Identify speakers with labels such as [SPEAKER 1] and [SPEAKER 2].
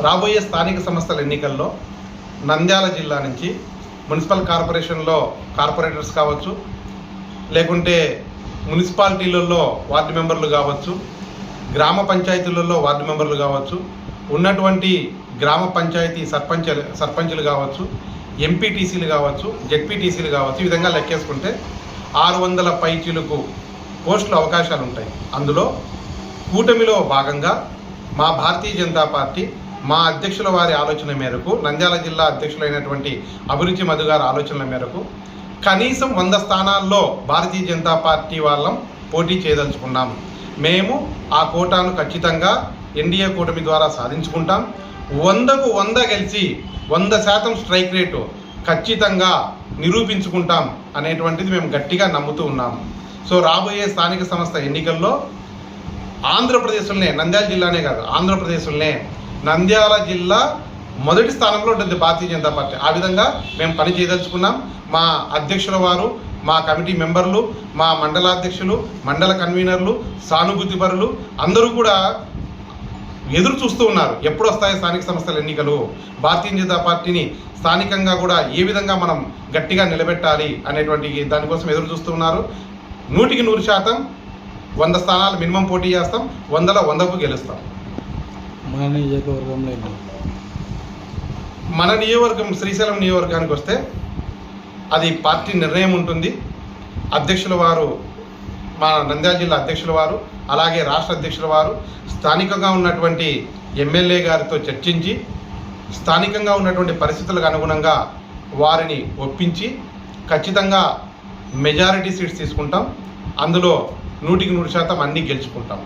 [SPEAKER 1] రాబోయే స్థానిక సంస్థల ఎన్నికల్లో నంద్యాల జిల్లా నుంచి మున్సిపల్ కార్పొరేషన్లో కార్పొరేటర్స్ కావచ్చు, లేకుంటే మున్సిపాలిటీలలో వార్డు మెంబర్లు కావచ్చు, గ్రామ పంచాయతీలలో వార్డు మెంబర్లు కావచ్చు, ఉన్నటువంటి గ్రామ పంచాయతీ సర్పంచులు కావచ్చు, ఎంపీటీసీలు కావచ్చు, జెడ్పీటీసీలు కావచ్చు, ఈ విధంగా లెక్కేసుకుంటే 600 పైచిలకు పోస్టుల అవకాశాలు ఉంటాయి. అందులో కూటమిలో భాగంగా మా భారతీయ జనతా పార్టీ మా అధ్యక్షుల వారి ఆలోచన మేరకు, నంద్యాల జిల్లా అధ్యక్షులైనటువంటి అభిరుచి మధు గారి ఆలోచనల మేరకు కనీసం 100 స్థానాల్లో భారతీయ జనతా పార్టీ వాళ్ళం పోటీ చేయదలుచుకున్నాం. మేము ఆ కోటాను ఖచ్చితంగా ఎన్డీఏ కూటమి ద్వారా సాధించుకుంటాం. 100కు 100 గెలిచి 100% స్ట్రైక్ రేటు ఖచ్చితంగా నిరూపించుకుంటాం అనేటువంటిది మేము గట్టిగా నమ్ముతూ ఉన్నాము. సో రాబోయే స్థానిక సంస్థ ఎన్నికల్లో ఆంధ్రప్రదేశ్లోనే, నంద్యాల జిల్లానే కాదు, ఆంధ్రప్రదేశ్లోనే నంద్యాల జిల్లా మొదటి స్థానంలో ఉంటుంది భారతీయ జనతా పార్టీ. ఆ విధంగా మేము పని చేయదలుచుకున్నాం. మా అధ్యక్షుల వారు, మా కమిటీ మెంబర్లు, మా మండలాధ్యక్షులు, మండల కన్వీనర్లు, సానుభూతిపరులు అందరూ కూడా ఎదురు చూస్తూ ఉన్నారు. ఎప్పుడు వస్తాయి స్థానిక సంస్థల ఎన్నికలు, భారతీయ జనతా పార్టీని స్థానికంగా కూడా ఏ విధంగా మనం గట్టిగా నిలబెట్టాలి అనేటువంటి దానికోసం ఎదురు చూస్తూ ఉన్నారు. 100కి 100% 100 స్థానాలు మినిమం పోటీ చేస్తాం. 100లో 100కు గెలుస్తాం. మన నియోజకవర్గం శ్రీశైలం నియోజకవర్గానికి వస్తే అది పార్టీ నిర్ణయం ఉంటుంది. అధ్యక్షుల వారు, మా నంద్యాల జిల్లా అధ్యక్షుల వారు, అలాగే రాష్ట్ర అధ్యక్షుల వారు స్థానికంగా ఉన్నటువంటి ఎమ్మెల్యే గారితో చర్చించి స్థానికంగా ఉన్నటువంటి పరిస్థితులకు అనుగుణంగా వారిని ఒప్పించి ఖచ్చితంగా మెజారిటీ సీట్స్ తీసుకుంటాం. అందులో 100కి 100% అన్నీ గెలుచుకుంటాం.